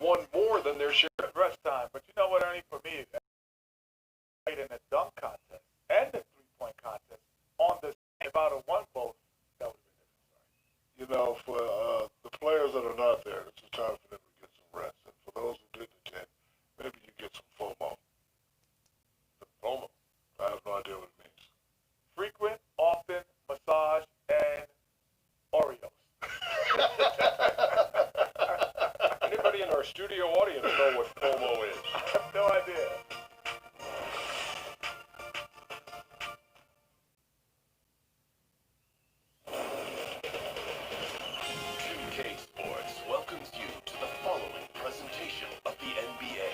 won more than their share of rest time. But you know what, Ernie? For me, in the dunk contest and the three-point contest on the if I'd have won both, that would have been different. You know, for the players that are not there, it's a time for them to get some rest. And for those who didn't attend, maybe you get some FOMO. FOMO? I have no idea what it means. Frequent, often, massage, and Oreos. Anybody in our studio audience know what FOMO is? I have no idea. Sports welcomes you to the following presentation of the NBA.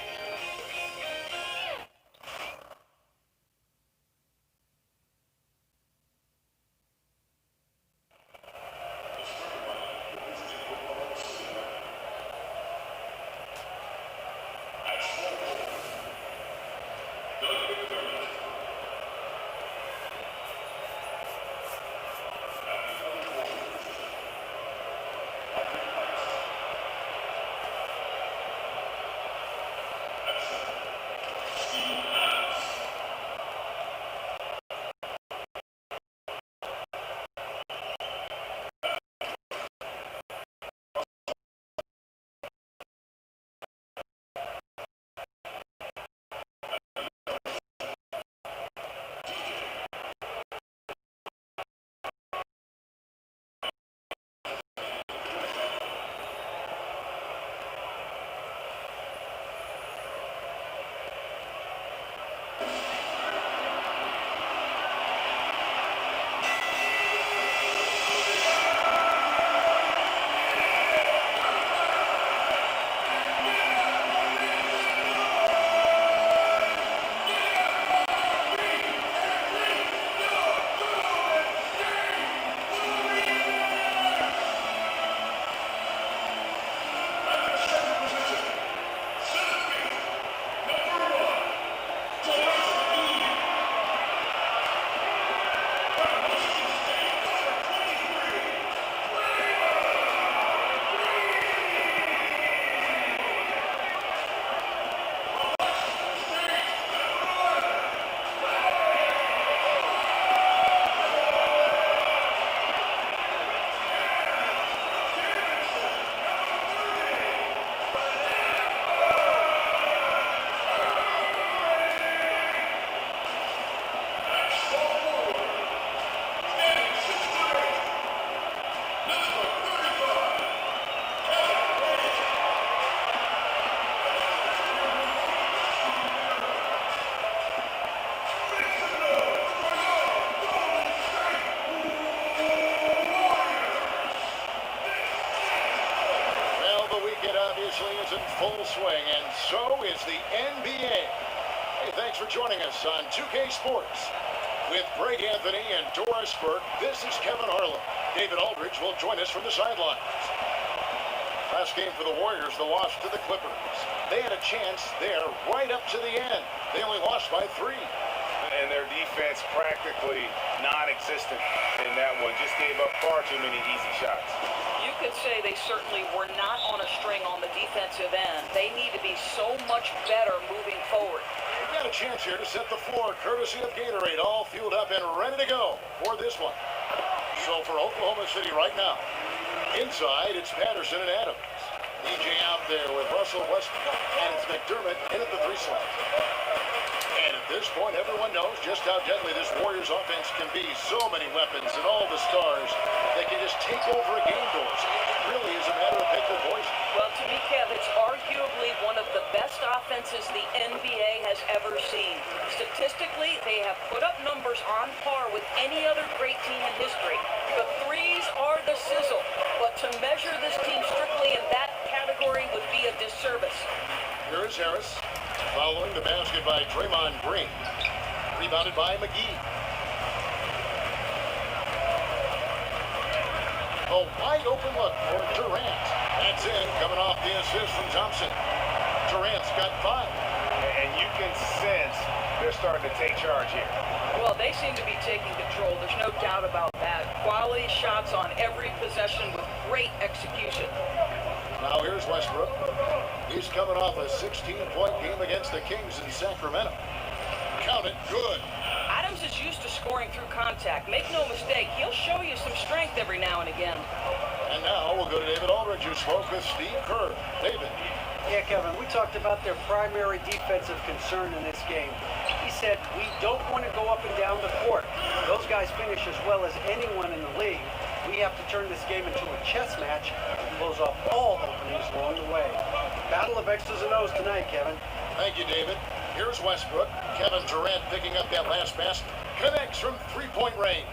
Is in full swing, and so is the NBA. Hey, thanks for joining us on 2K Sports. With Greg Anthony and Doris Burke, this is Kevin Harlan. David Aldridge will join us from the sidelines. Last game for the Warriors, the loss to the Clippers. They had a chance there right up to the end. They only lost by 3. And their defense practically non-existent in that one. Just gave up far too many easy shots. You could say they certainly were not on a string on the defensive end. They need to be so much better moving forward. They've got a chance here to set the floor, courtesy of Gatorade, all fueled up and ready to go for this one. So for Oklahoma City right now, inside it's Patterson and Adams. EJ out there with Russell Westbrook, and it's McDermott in at the 3 slot. And at this point, everyone knows just how deadly this Warriors offense can be. So many weapons and all the stars that can just take over a game, Doors. It really is a matter of pick their poison. Well, to me, Kev, it's arguably one of the best offenses the NBA has ever seen. Statistically, they have put up numbers on par with any other great team in history. The threes are the sizzle, but to measure this team strictly in that category would be a disservice. Here is Harris, following the basket by Draymond Green. Rebounded by McGee. A wide open look for Durant. That's in, coming off the assist from Thompson. Durant's got 5. And you can sense they're starting to take charge here. Well, they seem to be taking control. There's no doubt about that. Quality shots on every possession with great execution. Now here's Westbrook. He's coming off a 16-point game against the Kings in Sacramento. Count it, good. Adams is used to scoring through contact. Make no mistake, he'll show you some strength every now and again. And now we'll go to David Aldridge, who spoke with Steve Kerr. David. Yeah, Kevin, we talked about their primary defensive concern in this game. He said, we don't want to go up and down the court. Those guys finish as well as anyone in the league. We have to turn this game into a chess match and close off all openings along the way. Battle of X's and O's tonight, Kevin. Thank you, David. Here's Westbrook. Kevin Durant picking up that last basket. Connects from three-point range.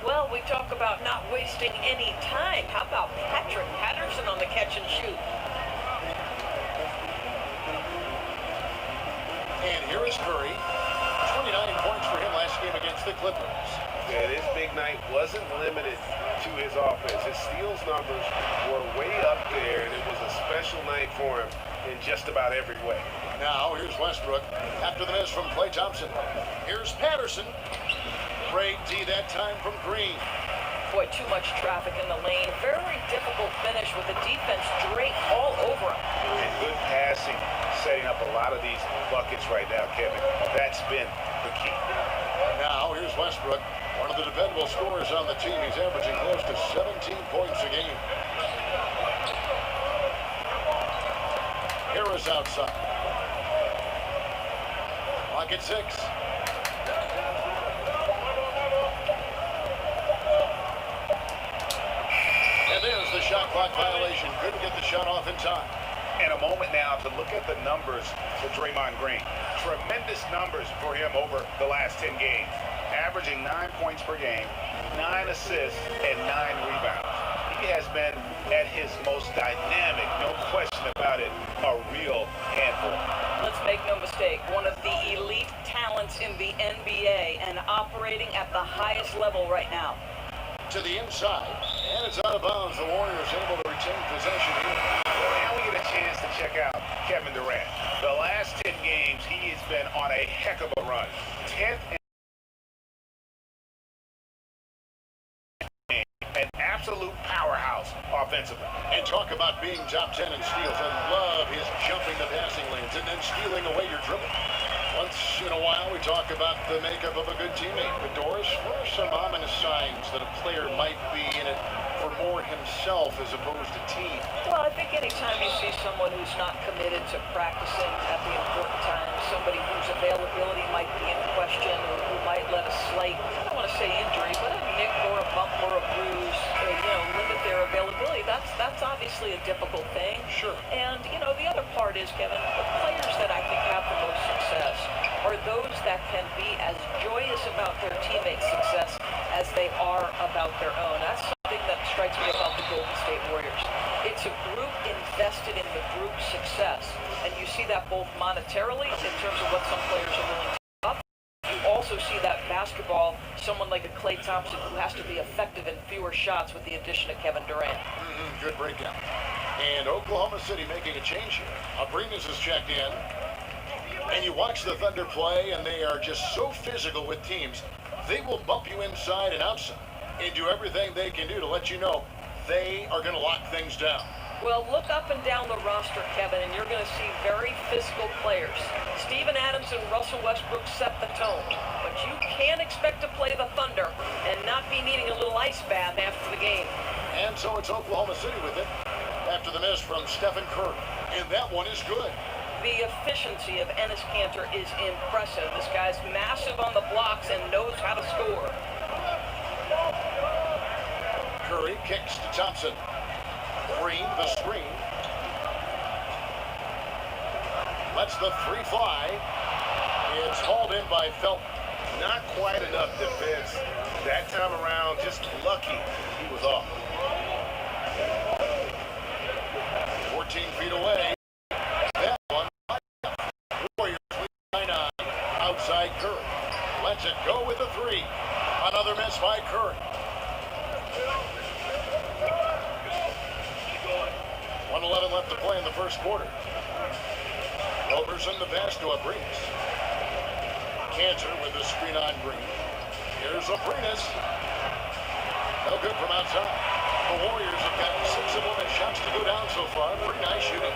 Well, we talk about not wasting any time. How about Patrick Patterson on the catch and shoot? And here is Curry. 29 points for him last game against the Clippers. Yeah, this big night wasn't limited to his offense. His steals numbers were way up there, and it was a special night for him in just about every way. Now, here's Westbrook. After the miss from Klay Thompson. Here's Patterson. Great D that time from Green. Boy, too much traffic in the lane. Very difficult finish with the defense draped all over him. And good passing, setting up a lot of these buckets right now, Kevin. That's been the key. Now, here's Westbrook. One of the dependable scorers on the team. He's averaging close to 17 points a game. Harris outside. Clock at 6. And there's the shot clock violation. Couldn't get the shot off in time. And a moment now to look at the numbers for Draymond Green. Tremendous numbers for him over the last 10 games. Averaging 9 points per game, 9 assists, and 9 rebounds. He has been at his most dynamic, no question about it, a real handful. Let's make no mistake, one of the elite talents in the NBA and operating at the highest level right now. To the inside, and it's out of bounds. The Warriors able to retain possession here. Now we get a chance to check out Kevin Durant. The last 10 games, he has been on a heck of a run. 10th an absolute powerhouse offensively. And talk about being top 10 in steals. I love his jumping the passing lanes and then stealing away your dribble. Once in a while, we talk about the makeup of a good teammate. But Doris, what are some ominous signs that a player might be in it for more himself as opposed to team? Well, I think anytime you see someone who's not committed to practicing at the important times, somebody whose availability might be in question or who might let a slight, I don't want to say injury, but a nick or a bump or a bruise, limit their availability, that's obviously a difficult thing. Sure. And, the other part is, Kevin, the players that I think have the most success are those that can be as joyous about their teammates' success as they are about their own. That's something that strikes me about the Golden State Warriors. It's a group invested in the group's success. And you see that both monetarily in terms of what some players are willing to give up. You also see that basketball, someone like a Klay Thompson who has to be effective in fewer shots with the addition of Kevin Durant. Good breakdown. And Oklahoma City making a change here. Abrinas has checked in. And you watch the Thunder play, and they are just so physical with teams. They will bump you inside and outside and do everything they can do to let you know they are going to lock things down. Well, look up and down the roster, Kevin, and you're going to see very physical players. Steven Adams and Russell Westbrook set the tone. But you can't expect to play the Thunder and not be needing a little ice bath after the game. And so it's Oklahoma City with it after the miss from Stephen Curry. And that one is good. The efficiency of Enes Kanter is impressive. This guy's massive on the blocks and knows how to score. Curry kicks to Thompson. Green, the screen. Lets the three fly. It's hauled in by Felton. Not quite enough defense. That time around, just lucky he was off. 14 feet away. That one. Warriors lead by 9. Outside Curry. Lets it go with the three. Another miss by Curry. 1:11 left to play in the first quarter. Roberson the pass to Abrinas. Kanter with the screen on Green. Here's Abrinas. No good from outside. The Warriors have gotten 6 of 11 shots to go down so far. Pretty nice shooting.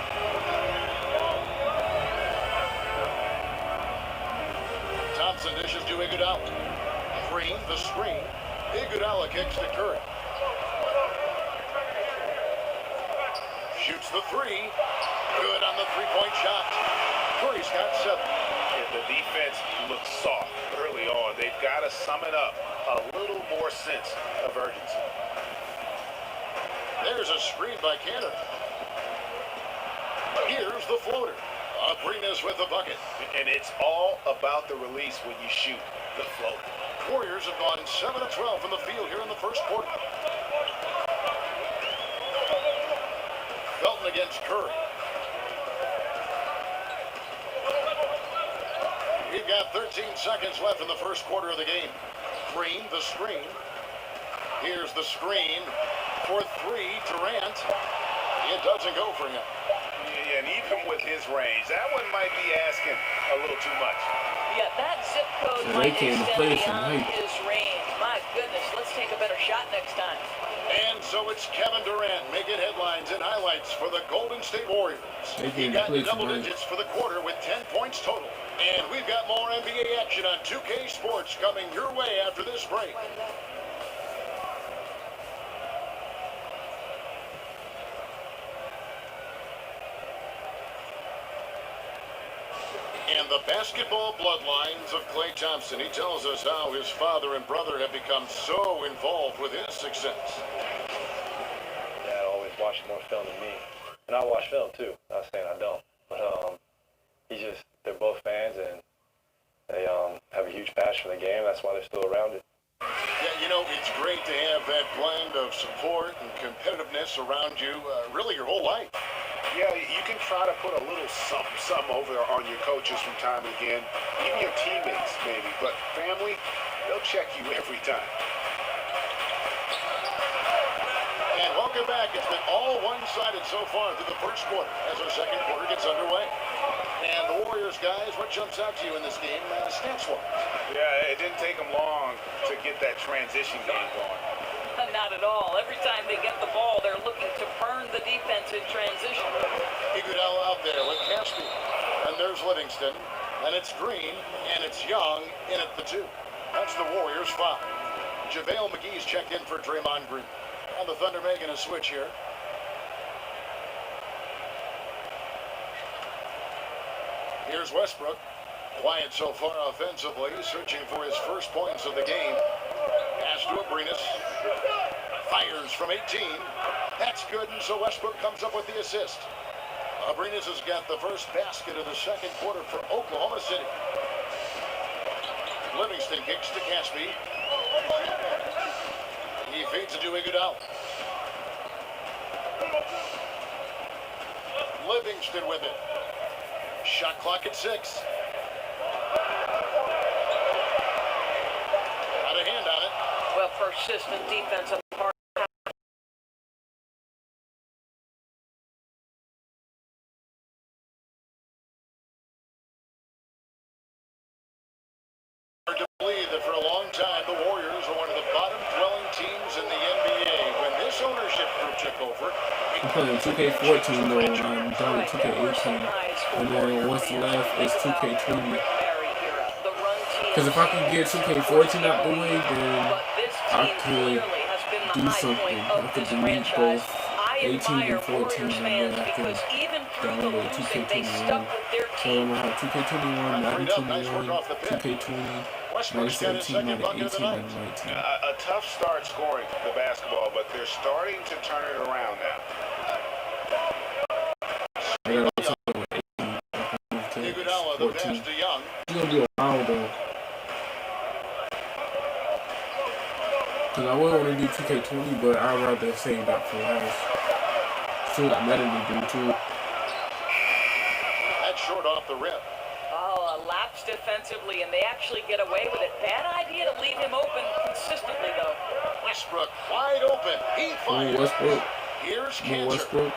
Thompson dishes to Iguodala. Green, the screen. Iguodala kicks to Curry. Shoots the 3. Good on the three-point shot. Curry's got 7. If the defense looks soft early on, they've got to sum it up. A little more sense of urgency. There's a screen by Cantor. Here's the floater. Abrinas with the bucket. And it's all about the release when you shoot the float. Warriors have gone 7 of 12 from the field here in the first quarter. Felton against Curry. We've got 13 seconds left in the first quarter of the game. Green, the screen. Here's the screen for 3, Durant. It doesn't go for him. Yeah, and even with his range, that one might be asking a little too much. Yeah, that zip code So might they came to extend play beyond tonight. his range. My goodness, let's take a better shot next time. And so it's Kevin Durant making headlines and highlights for the Golden State Warriors. They He came to got play double tonight. digits for the quarter with 10 points total. And we've got more NBA action on 2K Sports coming your way after this break. And the basketball bloodlines of Klay Thompson. He tells us how his father and brother have become so involved with his success. Dad always watched more film than me. And I watch film too. Not saying I don't. But they're both fans and they have a huge passion for the game. That's why they're still around it. Yeah, you know, it's great to have that blend of support and competitiveness around you really your whole life. Yeah, you can try to put a little something over on your coaches from time and again, even your teammates maybe, but family, they'll check you every time. And welcome back. It's been all one-sided so far through the first quarter as our second quarter gets underway. And the Warriors, guys, what jumps out to you in this game stats-wise? Yeah, it didn't take them long to get that transition game going. Not at all. Every time they get the ball, they're looking to burn the defense in transition. Iguodala out there with Caspi. And there's Livingston. And it's Green. And it's Young in at the 2. That's the Warriors' 5. JaVale McGee's checked in for Draymond Green. And the Thunder making a switch here. Here's Westbrook. Quiet so far offensively, searching for his first points of the game. Pass to Abrinas. Fires from 18. That's good, and so Westbrook comes up with the assist. Abrinas has got the first basket of the second quarter for Oklahoma City. Livingston kicks to Caspi. He feeds it to Iguodala. Livingston with it. Shot clock at 6. Got a hand on it. Well, persistent defensive part. Hard to believe that for a long time the Warriors were one of the bottom-dwelling teams in the NBA. When this ownership group took over, I'm playing 2K14 though, and I'm done with 2K18. And then what's left is 2K20. Because if I can get 2K14 out the way, then I could do something. I could delete both 18 and 14, and then I could download 2K21. So I'm gonna have 2K21, Madden 21, 2K20, Madden 17, Madden 18, and 19. A tough start scoring the basketball, but they're starting to turn it around now. Iguodala, the pass to Young. It's gonna be a while though. Cause I would want to do 2K20, but I'd rather save that for last. So that Madden to do too. That's short off the rim. Oh, a lapse defensively, and they actually get away with it. Bad idea to leave him open consistently, though. Westbrook wide open. He fires. Westbrook. Here's More Cantor. Westbrook.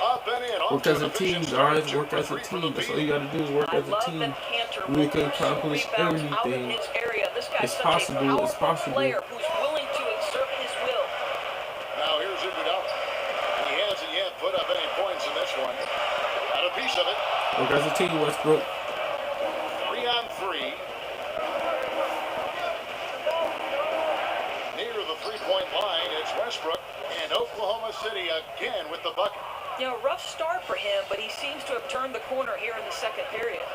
Up and in. Work as a team, guys. Work as a team. That's all you gotta do is work as a team. We can accomplish everything. This guy's It's such possible. a It's powerful possible. player who's willing to exert his will. Now one. Got a piece of it. Work as a team, Westbrook. 3-on-3. Near the three-point line, it's Westbrook, and Oklahoma City again with the bucket. You know, rough start for him, but he seems to have turned the corner here in the second period.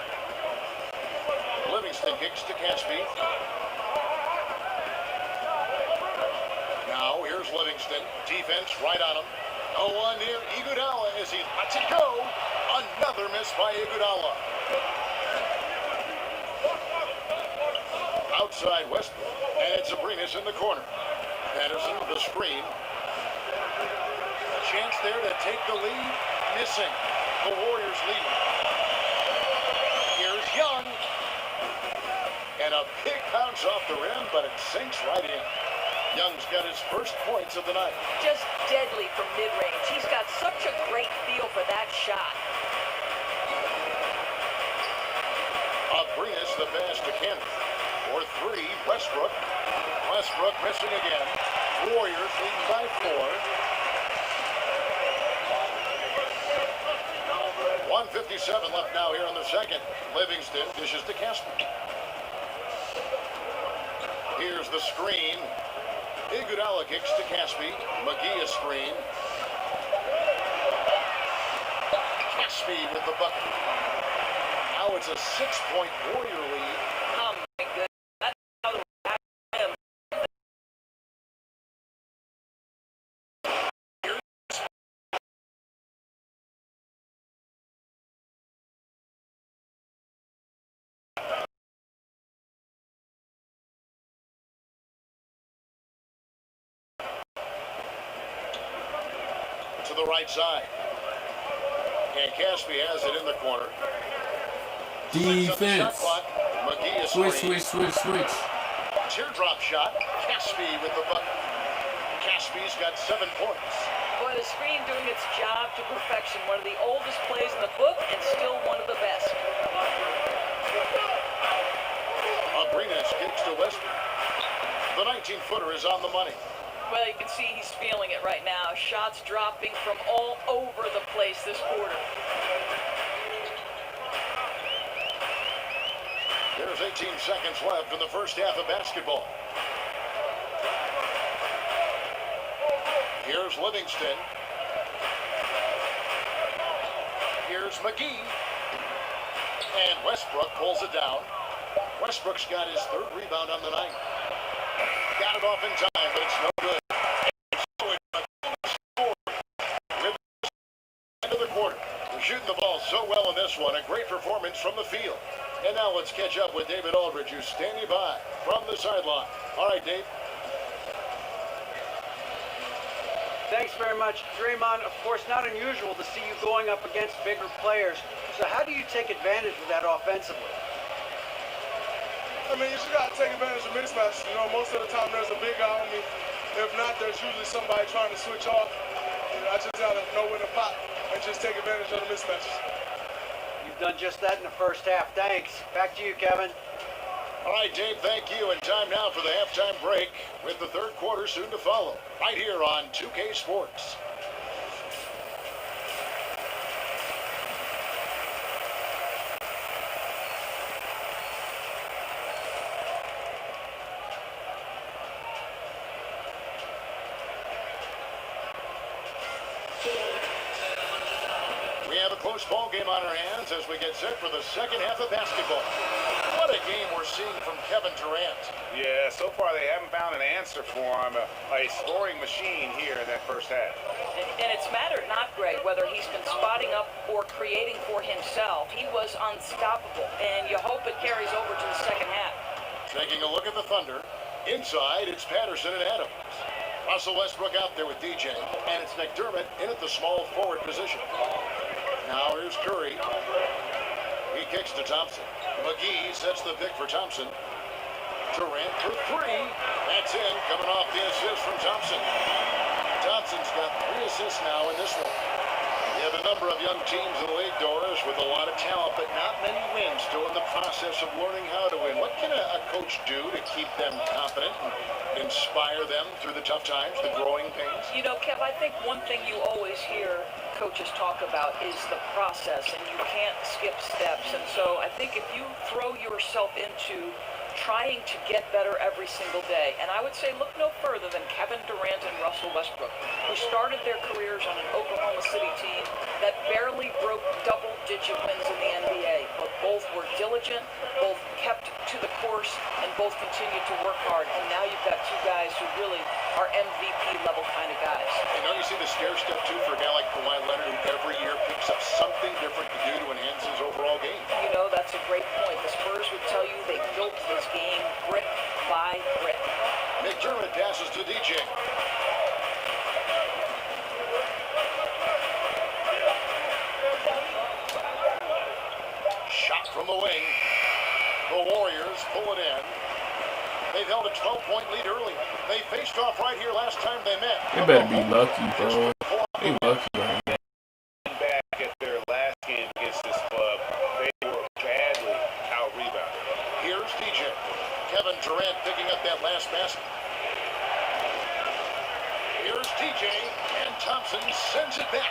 Livingston kicks to Caspi. Now, here's Livingston. Defense right on him. Oh, one near Iguodala as he lets it go. Another miss by Iguodala. Outside Westbrook, and it's Abrinas in the corner. Patterson, the screen. A chance there to take the lead. Missing. The Warriors leading. Here's Young. And a big bounce off the rim, but it sinks right in. Young's got his first points of the night. Just deadly from mid-range. He's got such a great feel for that shot. Abrinas the pass to Kent. For three, Westbrook. Westbrook missing again. Warriors leading by 4. 1:57 left now here in the second. Livingston dishes to Casper. Here's the screen. Iguodala kicks to Caspi. McGee a screen. Caspi with the bucket. Now it's a 6-point Warrior lead. Oh, my goodness. That's how the him. To the right side. And Caspi has it in the corner. Defense. McGee a Switch. Teardrop shot. Caspi with the bucket. Caspi's got 7 points. Boy, the screen doing its job to perfection. One of the oldest plays in the book and still one of the best. Abrinas kicks to Westbrook. The 19-footer is on the money. Well, you can see he's feeling it right now. Shots dropping from all over the place this quarter. There's 18 seconds left in the first half of basketball. Here's Livingston. Here's McGee. And Westbrook pulls it down. Westbrook's got his 3rd rebound on the night. Got it off in time, but it's no good. End of the quarter. We're shooting the ball so well in this one. A great performance from the field. And now let's catch up with David Aldridge, who's standing by from the sideline. All right, Dave. Thanks very much, Draymond. Of course, not unusual to see you going up against bigger players. So how do you take advantage of that offensively? I mean, you just got to take advantage of mismatches. You know, most of the time there's a big guy on me. If not, there's usually somebody trying to switch off. And I just got to know when to pop and just take advantage of the mismatches. You've done just that in the first half. Thanks. Back to you, Kevin. All right, Dave, thank you. And time now for the halftime break with the third quarter soon to follow. Right here on 2K Sports. We have a close ball game on our hands as we get set for the second half of basketball. What a game we're seeing from Kevin Durant. Yeah, so far they haven't found an answer for him. A scoring machine here in that first half. And it's mattered not, Greg, whether he's been spotting up or creating for himself. He was unstoppable, and you hope it carries over to the second half. Taking a look at the Thunder. Inside, it's Patterson and Adams. Russell Westbrook out there with DJ, and it's McDermott in at the small forward position. Now here's Curry. He kicks to Thompson. McGee sets the pick for Thompson. Durant for 3. That's in, coming off the assist from Thompson. Thompson's got 3 assists now in this one. We have a number of young teams in the league, Doris, with a lot of talent, but not many wins. Still in the process of learning how to win. What can a coach do to keep them confident and inspire them through the tough times, the growing pains? You know, Kev, I think one thing you always hear coaches talk about is the process, and you can't skip steps. And so I think if you throw yourself into trying to get better every single day, and I would say look no further than Kevin Durant and Russell Westbrook, who started their careers on an Oklahoma City team that barely broke double-digit wins in the NBA, but both were diligent, both kept to the course, and both continued to work hard. And now you've got two guys who really are MVP-level kind of guys. You know, you see the stair step, too, for a guy like Kawhi Leonard, who every year picks up something different to do to enhance his overall game. You know, that's a great point. The Spurs would tell you they built this game brick by brick. McDermott passes to DJ. Shot from the wing. The Warriors pull it in. They've held a 12-point lead early. They faced off right here last time they met. They better be lucky, bro. They lucky right now. Back at their last game against this club, they were badly out-rebounded. Here's DJ. Kevin Durant picking up that last basket. Here's DJ, and Thompson sends it back.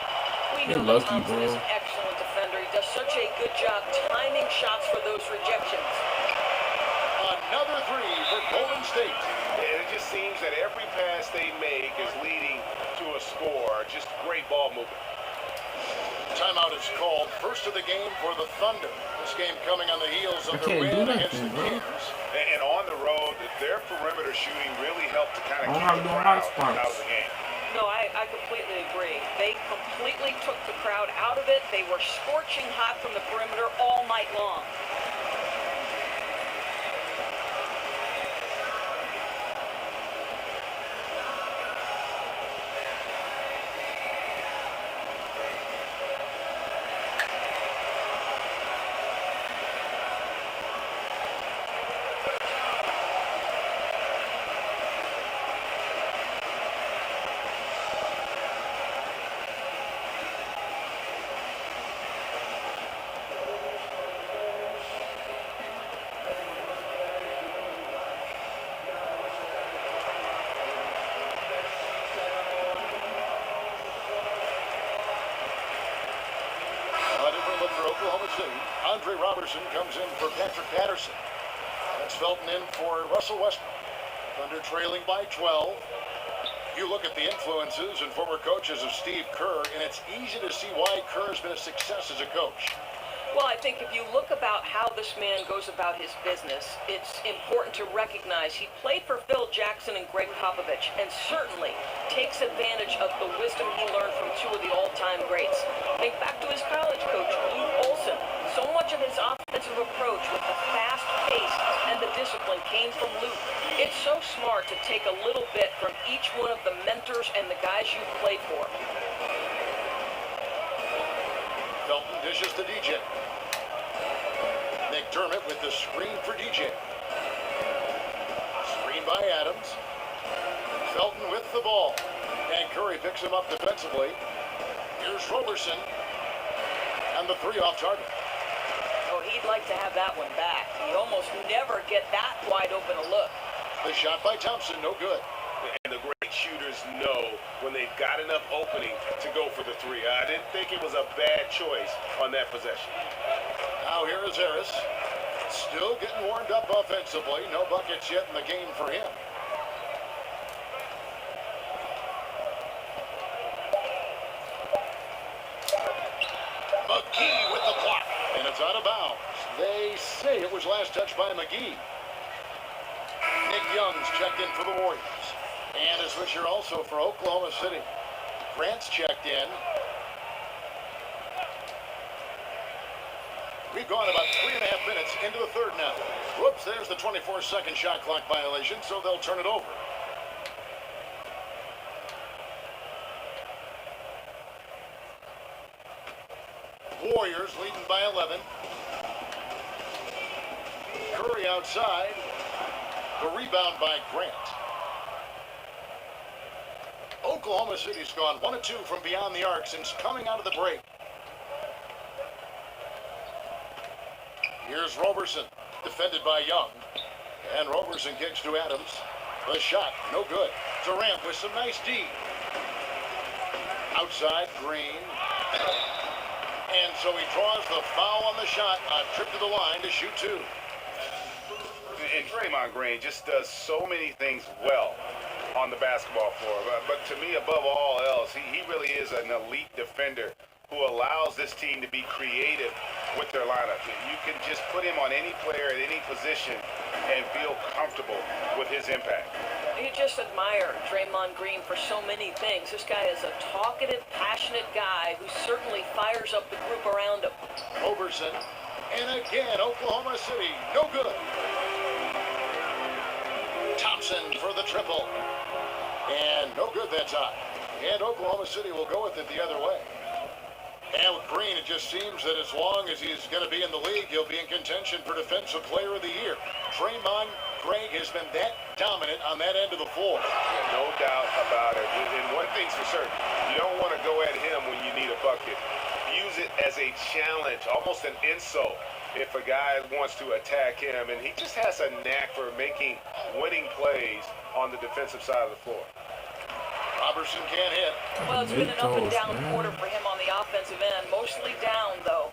We They're know that lucky, Thompson bro. is an excellent defender. He does such a good job timing shots for those rejections. Another three for Golden State. And it just seems that every pass they make is leading to a score. Just great ball movement. Timeout is called. First of the game for the Thunder. This game coming on the heels of I their can't do win against nothing, the bro. Kings. And on the road, their perimeter shooting really helped to kind of I don't keep have the no crowd hot spots. out of the game. No, I completely agree. They completely took the crowd out of it. They were scorching hot from the perimeter all night long. Andre Robertson comes in for Patrick Patterson. That's Felton in for Russell Westbrook. Thunder trailing by 12. You look at the influences and former coaches of Steve Kerr, and it's easy to see why Kerr has been a success as a coach. Well, I think if you look about how this man goes about his business, it's important to recognize he played for Phil Jackson and Greg Popovich, and certainly takes advantage of the wisdom he learned from two of the all-time greats. Think back to his college coach, Lou Olson. So much of his offensive approach with the fast pace and the discipline came from Lou. It's so smart to take a little bit from each one of the mentors and the guys you've played for. Felton dishes to DJ. McDermott with the screen for DJ. Screen by Adams. Felton with the ball. And Curry picks him up defensively. Here's Roberson. And the three off target. Oh, he'd like to have that one back. You almost never get that wide open a look. The shot by Thompson, no good. And the great shooters know when they've got enough opening to go for the three. I didn't think it was a bad choice on that possession. Now here is Harris. Still getting warmed up offensively. No buckets yet in the game for him. McGee with the block. And it's out of bounds. They say it was last touched by McGee. Nick Young's checked in for the Warriors. And a switcher also for Oklahoma City. Grant's checked in. We've gone about 3.5 minutes into the third now. Whoops, there's the 24-second shot clock violation, so they'll turn it over. Warriors leading by 11. Curry outside. The rebound by Grant. Oklahoma City's gone 1 of 2 from beyond the arc since coming out of the break. Here's Roberson, defended by Young. And Roberson kicks to Adams. The shot, no good. Durant with some nice D. Outside, Green. And so he draws the foul on the shot, a trip to the line to shoot two. And Draymond Green just does so many things well on the basketball floor. But to me, above all else, he really is an elite defender who allows this team to be creative with their lineup. You can just put him on any player at any position and feel comfortable with his impact. You just admire Draymond Green for so many things. This guy is a talkative, passionate guy who certainly fires up the group around him. Roberson, and again, Oklahoma City, no good. Thompson for the triple, and no good that time. And Oklahoma City will go with it the other way. And with Green, it just seems that as long as he's going to be in the league, he'll be in contention for Defensive Player of the Year. Draymond Green has been that dominant on that end of the floor. Yeah, no doubt about it. And one thing's for certain, you don't want to go at him when you need a bucket. Use it as a challenge, almost an insult, if a guy wants to attack him. And he just has a knack for making winning plays on the defensive side of the floor. Robertson can't hit. Well, it's been an up and down quarter for him on the offensive end. Mostly down, though.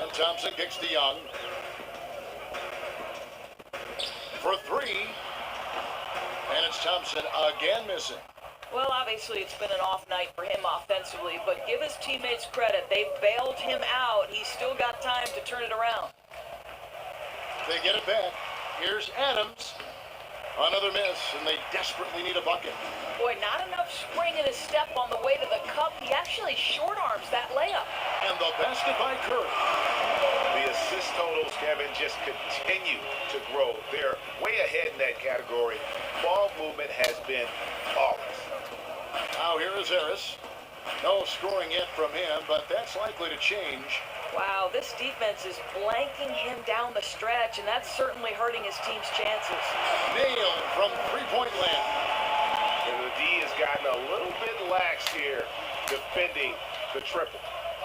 And Thompson kicks to Young. For three. And it's Thompson again missing. Well, obviously, it's been an off night for him offensively, but give his teammates credit. They bailed him out. He's still got time to turn it around. They get it back. Here's Adams. Another miss, and they desperately need a bucket. Boy, not enough spring in his step on the way to the cup. He actually short arms that layup. And the basket by Curry. The assist totals, Kevin, just continue to grow. They're way ahead in that category. Ball movement has been flawless. Now here is Harris. No scoring yet from him, but that's likely to change. Wow, this defense is blanking him down the stretch, and that's certainly hurting his team's chances. Nailed from three-point land. And the D has gotten a little bit lax here defending the triple.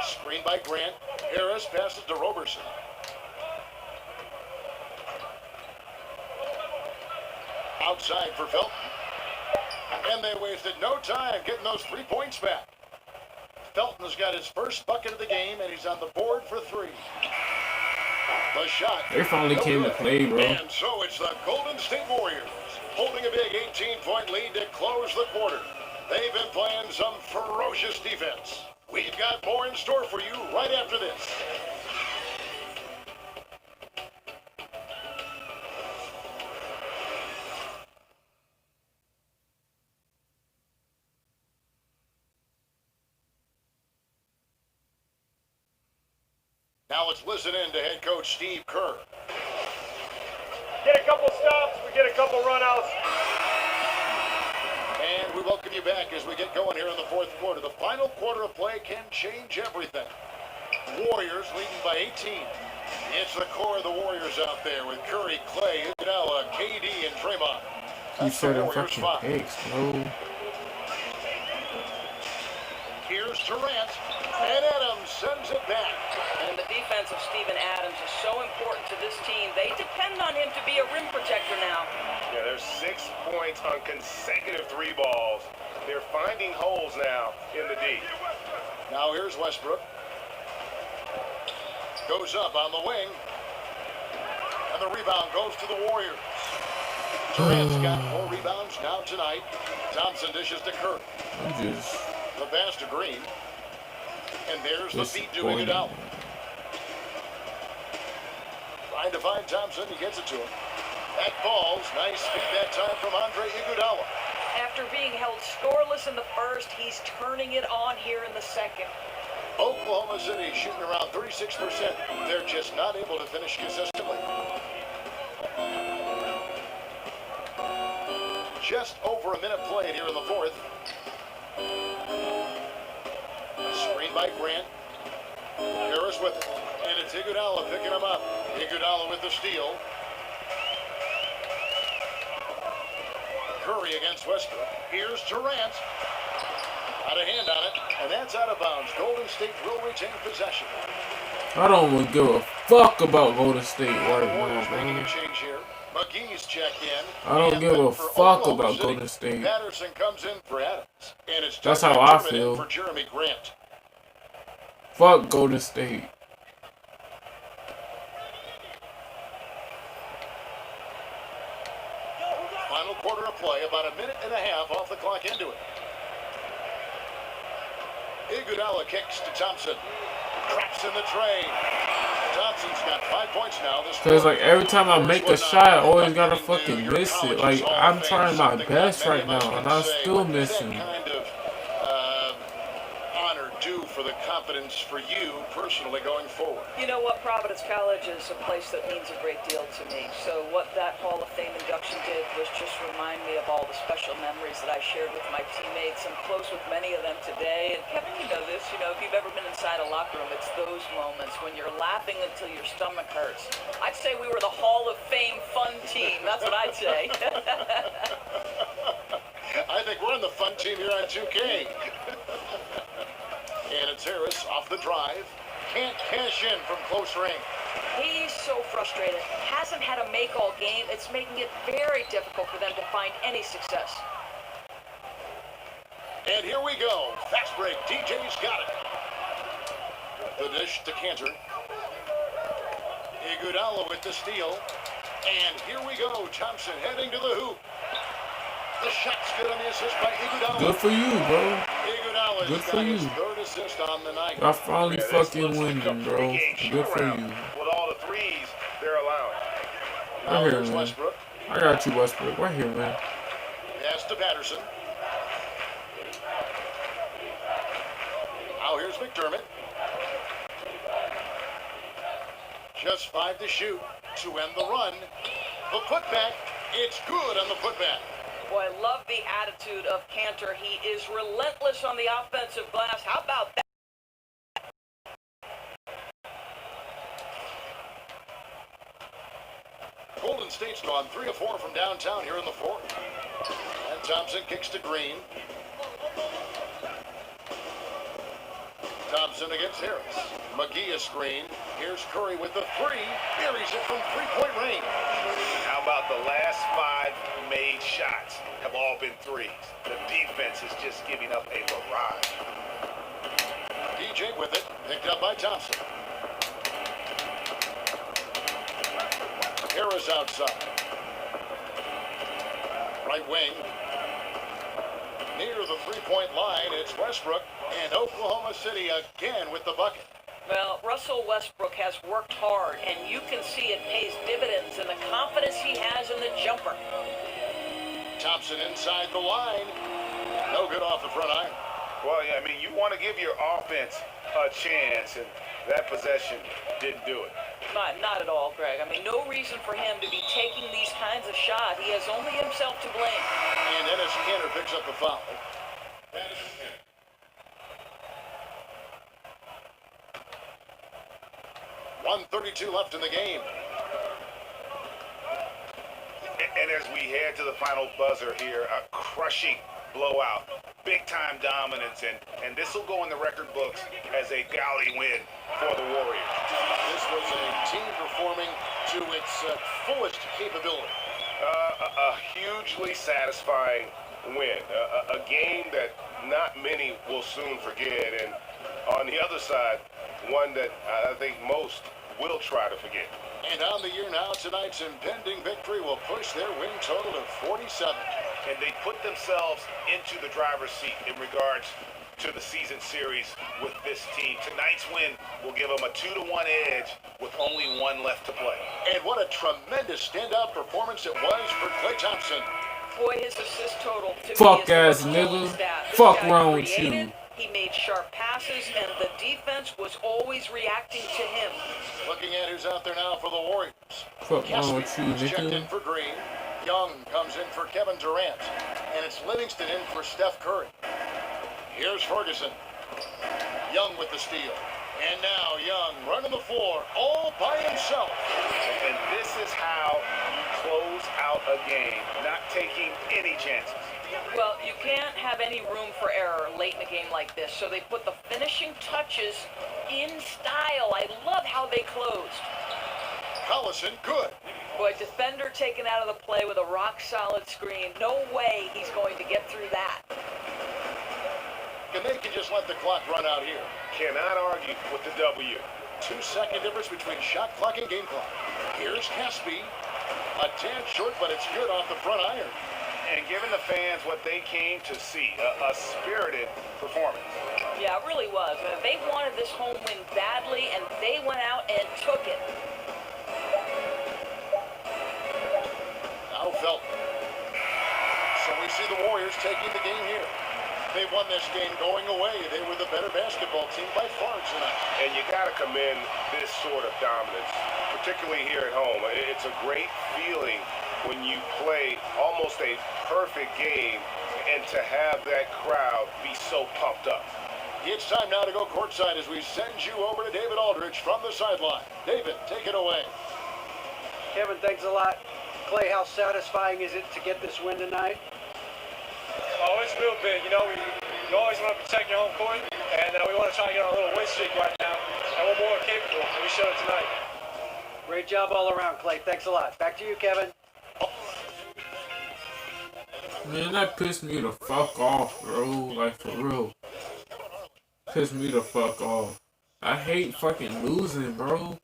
Screen by Grant. Harris passes to Roberson. Outside for Felton. And they wasted no time getting those 3 points back. Felton's got his first bucket of the game, and he's on the board for three. The shot. They finally came to play, bro. And so it's the Golden State Warriors holding a big 18-point lead to close the quarter. They've been playing some ferocious defense. We've got more in store for you right after this. Now let's listen in to head coach Steve Kerr. Get a couple stops, we get a couple runouts. And we welcome you back as we get going here in the fourth quarter. The final quarter of play can change everything. Warriors leading by 18. It's the core of the Warriors out there with Curry, Clay, Iguodala, KD, and Draymond. You said I'm fucking eggs, bro. Here's Durant, and Adams sends it back. And the defense of Steven Adams is so important to this team. They depend on him to be a rim protector now. Yeah, there's 6 points on consecutive three balls. They're finding holes now in the D. Now here's Westbrook. Goes up on the wing. And the rebound goes to the Warriors. Durant's got 4 rebounds now tonight. Thompson dishes to Curry. The pass to Green. And there's the feed to Iguodala. Trying to find Thompson. He gets it to him. That falls. Nice feed that time from Andre Iguodala. After being held scoreless in the first, he's turning it on here in the second. Oklahoma City shooting around 36%. They're just not able to finish consistently. Just over a minute played here in the fourth. Screen by Grant. Harris with it. And it's Iguodala picking him up. Iguodala with the steal. Curry against Westbrook. Here's Durant. Got a hand on it. And that's out of bounds. Golden State will retain possession. I don't even give a fuck about Golden State right Warriors now, making man. a change here. McGee's checked in. I don't give a fuck about Golden State. Patterson comes in for Adams. And it's That's how I feel. For Jeremy Grant. Fuck Golden State. Final quarter of play, about a minute and a half off the clock into it. Iguodala kicks to Thompson. Traps in the tray. Thompson's got 5 points now. So it's like every time I make a shot, I always gotta fucking miss it. Like, I'm trying my best right now, and I'm still missing. Kind of honor due for the confidence for you personally going forward. You know what? Providence College is a place that means a great deal to me. So what that Hall of Fame induction did was just remind me of all the special memories that I shared with my teammates. I'm close with many of them today. And Kevin, you know this. You know, if you've ever been inside a locker room, it's those moments when you're laughing until your stomach hurts. I'd say we were the Hall of Fame fun team. That's what I'd say. I think we're on the fun team here on 2K. And it's Harris off the drive. Can't cash in from close range. He's so frustrated. Hasn't had a make all game. It's making it very difficult for them to find any success. And here we go. Fast break. DJ's got it. The dish to Cantor. Iguodala with the steal. And here we go. Thompson heading to the hoop. The shot's good on the assist by Iguodala. Good for you, bro. Iguodala's Good for got you. his third assist on the night. I finally fucking winning, bro. Good for you. With all the threes they're allowing. Right here, Here's man. Westbrook. I got you, Westbrook. Right here, man. Pass to Patterson. Now here's McDermott. Just 5 to shoot to end the run. The putback, it's good on the putback. Boy, I love the attitude of Cantor. He is relentless on the offensive glass. How about that? Golden State's gone 3 of 4 from downtown here in the fourth. And Thompson kicks to Green. Thompson against Harris. McGee a screen. Here's Curry with the three. Buries it from three-point range. How about the last 5 made shots have all been threes? The defense is just giving up a barrage. DJ with it. Picked up by Thompson. Harris outside. Right wing. Near the three-point line, it's Westbrook, and Oklahoma City again with the bucket. Well, Russell Westbrook has worked hard, and you can see it pays dividends in the confidence he has in the jumper. Thompson inside the line. No good off the front iron. Well, yeah, I mean, you want to give your offense a chance, and that possession didn't do it. Not at all, Greg. I mean, no reason for him to be taking these kinds of shots. He has only himself to blame. And Dennis Cantor picks up the foul. 1:32 left in the game. And as we head to the final buzzer here, a crushing blowout, big-time dominance, and this will go in the record books as a gaudy win for the Warriors. This was a team performing to its fullest capability. A hugely satisfying win, a game that not many will soon forget, and on the other side, one that I think most will try to forget. And on the year now, tonight's impending victory will push their win total to 47. And they put themselves into the driver's seat in regards to the season series with this team. Tonight's win will give them a 2-1 edge with only 1 left to play. And what a tremendous standout performance it was for Klay Thompson. Boy, his assist total to Fuck me is ass the nigga. stat. This Fuck guy wrong with created, you. He made sharp passes, and the defense was always reacting to him. Looking at who's out there now for the Warriors. Fuck wrong with you, checked in nigga. for Green. Young comes in for Kevin Durant. And it's Livingston in for Steph Curry. Here's Ferguson. Young with the steal. And now Young running the floor all by himself. And this is how you close out a game, not taking any chances. Well, you can't have any room for error late in a game like this, so they put the finishing touches in style. I love how they closed. Collison, good. Boy, defender taken out of the play with a rock-solid screen. No way he's going to get through that. and they can just let the clock run out here. Cannot argue with the W. 2-second difference between shot clock and game clock. Here's Caspi. A tad short, but it's good off the front iron. And giving the fans what they came to see, a spirited performance. Yeah, it really was. They wanted this home win badly, and they went out and took it. Now Felton. So we see the Warriors taking the game here. They won this game going away. They were the better basketball team by far tonight. And you got to commend this sort of dominance, particularly here at home. It's a great feeling when you play almost a perfect game and to have that crowd be so pumped up. It's time now to go courtside as we send you over to David Aldridge from the sideline. David, take it away. Kevin, thanks a lot. Clay, how satisfying is it to get this win tonight? Oh, it's real big. You know, you always want to protect your home court, and we want to try and get on a little win streak right now. And we're more capable, and we showed it tonight. Great job all around, Clay. Thanks a lot. Back to you, Kevin. Man, that pissed me the fuck off, bro. Like, for real. Pissed me the fuck off. I hate fucking losing, bro.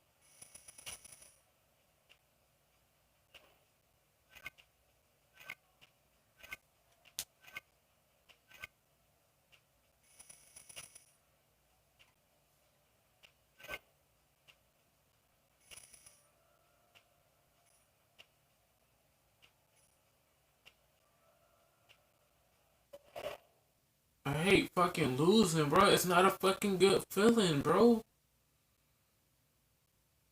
I hate fucking losing, bro. It's not a fucking good feeling, bro.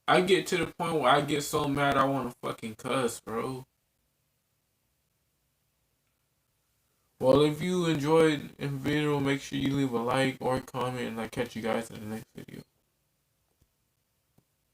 I get to the point where I get so mad I want to fucking cuss, bro. Well, if you enjoyed the video, make sure you leave a like or a comment, and I'll catch you guys in the next video.